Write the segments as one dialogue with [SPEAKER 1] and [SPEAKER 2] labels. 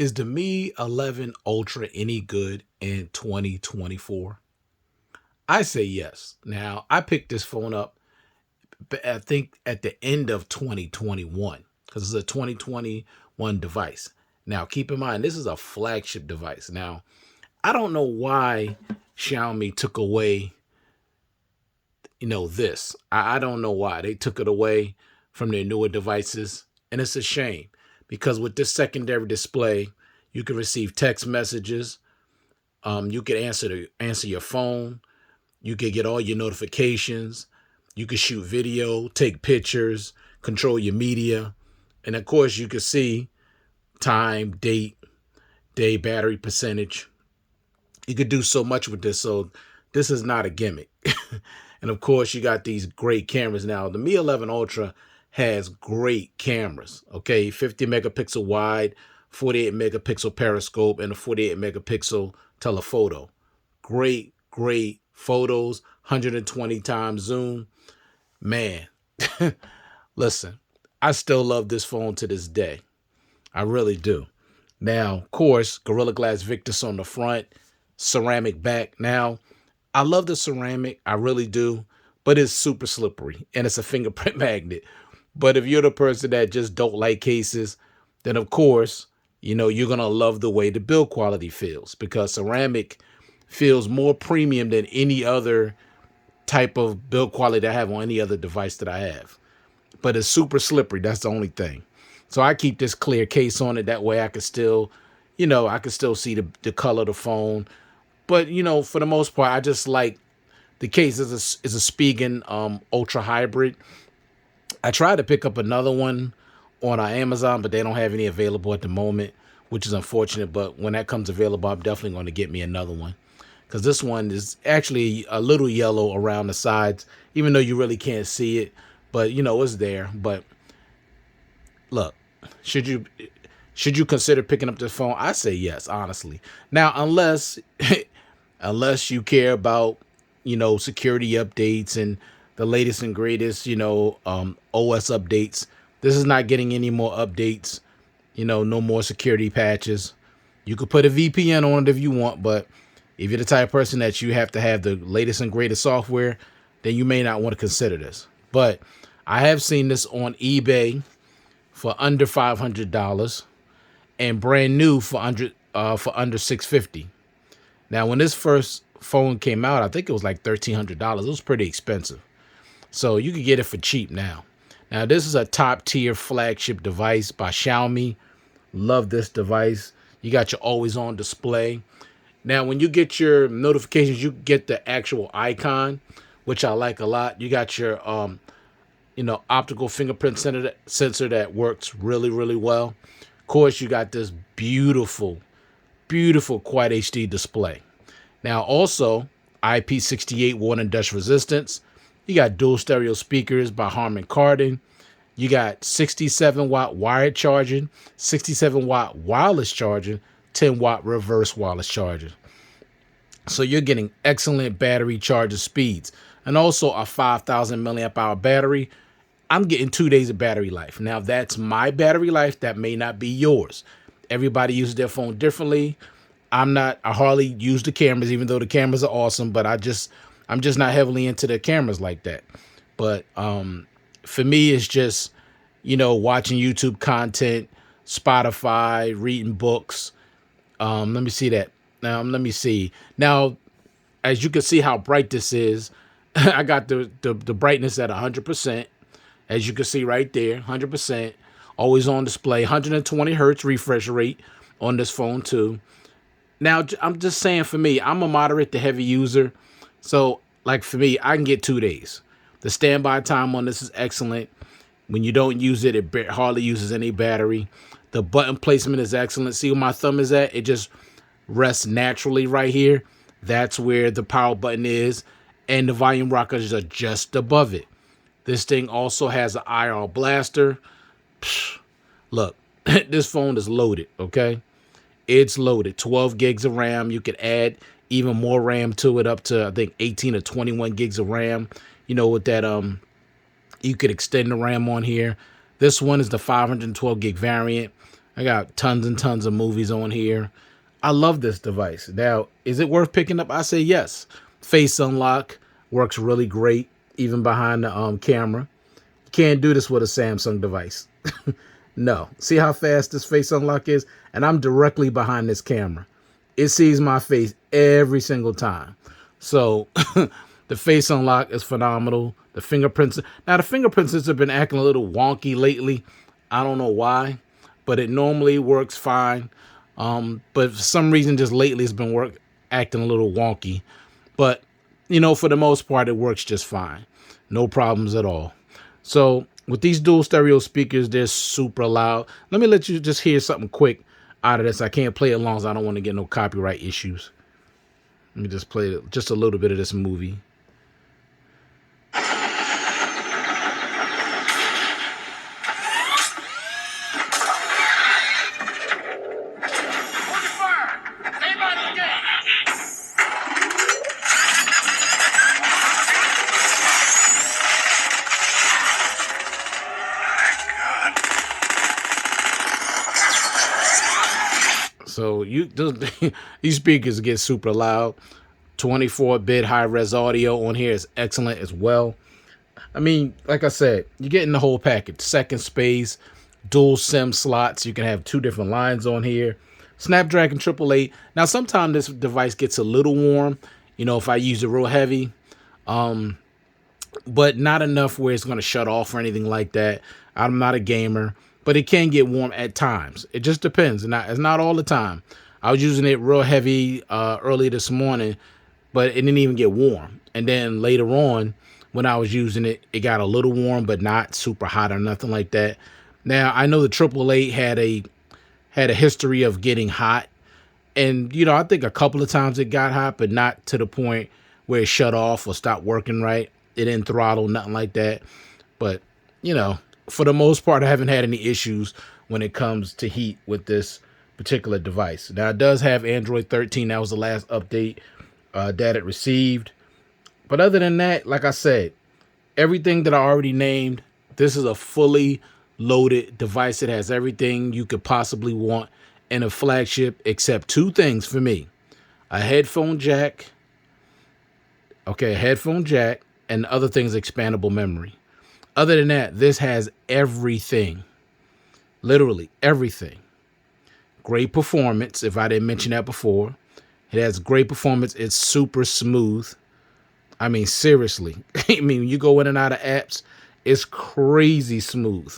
[SPEAKER 1] Is the Mi 11 Ultra any good in 2024? I say yes. Now, I picked this phone up, I think, at the end of 2021 because it's a 2021 device. Now, keep in mind, this is a flagship device. Now, I don't know why Xiaomi took away, this. I don't know why. They took it away from their newer devices. And it's a shame because with this secondary display, you can receive text messages. You can answer your phone. You can get all your notifications. You can shoot video, take pictures, control your media. And of course, you can see time, date, day, battery percentage. You could do so much with this. So this is not a gimmick. And of course, you got these great cameras now. The Mi 11 Ultra has great cameras. Okay, 50 megapixel wide, 48 megapixel periscope, and a 48 megapixel telephoto. Great, great photos, 120 times zoom. Man, listen, I still love this phone to this day. I really do. Now, of course, Gorilla Glass Victus on the front, ceramic back. Now, I love the ceramic, I really do, but it's super slippery and it's a fingerprint magnet. But if you're the person that just don't like cases, then of course, you're going to love the way the build quality feels because ceramic feels more premium than any other type of build quality I have on any other device that I have. But it's super slippery. That's the only thing. So I keep this clear case on it. That way I can still, I can still see the color of the phone. But, for the most part, I just like the case is a Spigen Ultra Hybrid. I tried to pick up another one on Amazon, but they don't have any available at the moment, which is unfortunate. But when that comes available, I'm definitely going to get me another one because this one is actually a little yellow around the sides, even though you really can't see it. But, it's there. But look, should you consider picking up this phone? I say yes, honestly. Now, unless you care about, security updates and the latest and greatest, OS updates. This is not getting any more updates, no more security patches. You could put a VPN on it if you want, but if you're the type of person that you have to have the latest and greatest software, then you may not want to consider this. But I have seen this on eBay for under $500 and brand new for under $650. Now, when this first phone came out, I think it was like $1,300. It was pretty expensive. So you can get it for cheap now. Now, this is a top tier flagship device by Xiaomi. Love this device. You got your always on display. Now, when you get your notifications, you get the actual icon, which I like a lot. You got your, optical fingerprint sensor that works really, really well. Of course, you got this beautiful, beautiful Quad HD display. Now, also, IP68 water and dust resistance. You got dual stereo speakers by Harman Kardon. You got 67-watt wired charging, 67-watt wireless charging, 10-watt reverse wireless charging. So you're getting excellent battery charging speeds. And also a 5,000 milliamp hour battery. I'm getting 2 days of battery life. Now, that's my battery life. That may not be yours. Everybody uses their phone differently. I hardly use the cameras, even though the cameras are awesome, but I'm just not heavily into the cameras like that. But for me, it's just, watching YouTube content, Spotify, reading books. Let me see that. Now, let me see. Now, as you can see how bright this is, I got the brightness at 100%. As you can see right there, 100%. Always on display, 120 hertz refresh rate on this phone too. Now, I'm just saying for me, I'm a moderate to heavy user. So, like for me, I can get 2 days. The standby time on this is excellent. When you don't use it, it hardly uses any battery. The button placement is excellent. See where my thumb is at? It just rests naturally right here. That's where the power button is. And the volume rockers are just above it. This thing also has an IR blaster. Look, this phone is loaded, okay? It's loaded. 12 gigs of RAM. You can add even more RAM to it, up to, I think, 18 or 21 gigs of RAM. With that, you could extend the RAM on here. This one is the 512 gig variant. I got tons and tons of movies on here. I love this device. Now, is it worth picking up? I say yes. Face unlock works really great, even behind the camera. You can't do this with a Samsung device. No. See how fast this face unlock is? And I'm directly behind this camera. It sees my face every single time. So the face unlock is phenomenal. The fingerprints. Now, the fingerprints have been acting a little wonky lately. I don't know why, but it normally works fine. But for some reason, just lately, it's been acting a little wonky. But, for the most part, it works just fine. No problems at all. So with these dual stereo speakers, they're super loud. Let me let you just hear something quick out of this. I can't play it long as I don't want to get no copyright issues. Let me just play just a little bit of this movie. So these speakers get super loud. 24-bit high-res audio on here is excellent as well. I mean, like I said, you're getting the whole package. Second space, dual SIM slots. You can have 2 different lines on here. Snapdragon 888. Now, sometimes this device gets a little warm, if I use it real heavy. But not enough where it's going to shut off or anything like that. I'm not a gamer, but it can get warm at times. It just depends. It's not all the time. I was using it real heavy early this morning, but it didn't even get warm. And then later on, when I was using it, it got a little warm, but not super hot or nothing like that. Now, I know the 888 had a history of getting hot. And, I think a couple of times it got hot, but not to the point where it shut off or stopped working right. It didn't throttle, nothing like that. But, for the most part, I haven't had any issues when it comes to heat with this particular device. Now, it does have Android 13. That was the last update that it received. But other than that, like I said, everything that I already named, this is a fully loaded device. It has everything you could possibly want in a flagship, except 2 things for me. A headphone jack. Okay, a headphone jack. And the other thing is expandable memory. Other than that, this has everything. Literally everything. Great performance, if I didn't mention that before. It has great performance. It's super smooth. I mean, seriously. I mean, you go in and out of apps, it's crazy smooth.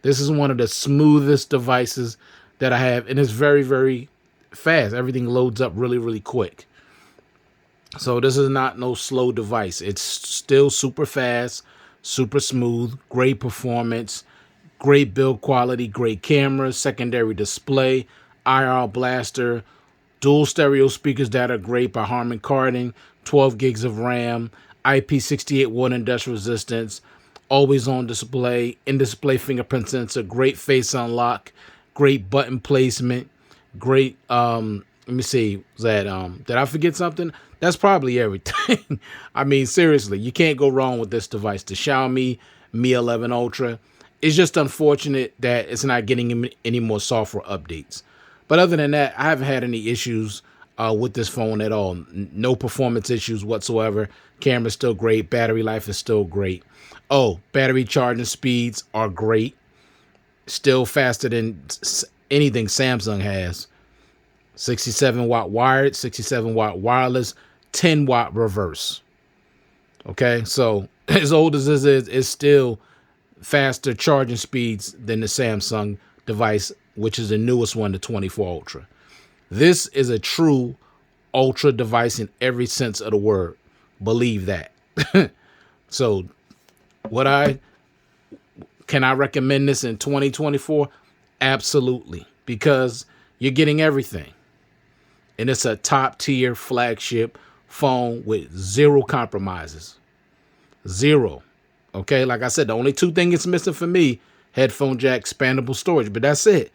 [SPEAKER 1] This is one of the smoothest devices that I have, and it's very, very fast. Everything loads up really, really quick. So this is not no slow device. It's still super fast, super smooth, great performance, great build quality, great camera, secondary display, IR blaster, dual stereo speakers that are great by Harman Kardon, 12 gigs of RAM, IP68 water and dust resistance, always on display, in-display fingerprint sensor, great face unlock, great button placement, great, let me see, did I forget something? That's probably everything. I mean, seriously, you can't go wrong with this device. The Xiaomi Mi 11 Ultra. It's just unfortunate that it's not getting any more software updates. But other than that, I haven't had any issues with this phone at all. No performance issues whatsoever. Camera's still great. Battery life is still great. Oh, battery charging speeds are great. Still faster than anything Samsung has. 67-watt wired, 67-watt wireless, 10-watt reverse. Okay, so as old as this is, it's still faster charging speeds than the Samsung device, which is the newest one, the 24 Ultra. This is a true Ultra device in every sense of the word. Believe that. So, can I recommend this in 2024? Absolutely, because you're getting everything. And it's a top tier flagship phone with 0 compromises. 0. Okay, like I said, the only 2 things it's missing for me, headphone jack, expandable storage, but that's it.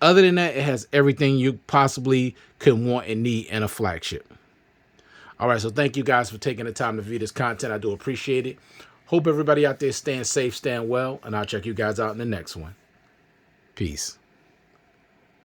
[SPEAKER 1] Other than that, it has everything you possibly could want and need in a flagship. All right, so thank you guys for taking the time to view this content. I do appreciate it. Hope everybody out there staying safe, staying well, and I'll check you guys out in the next one. Peace.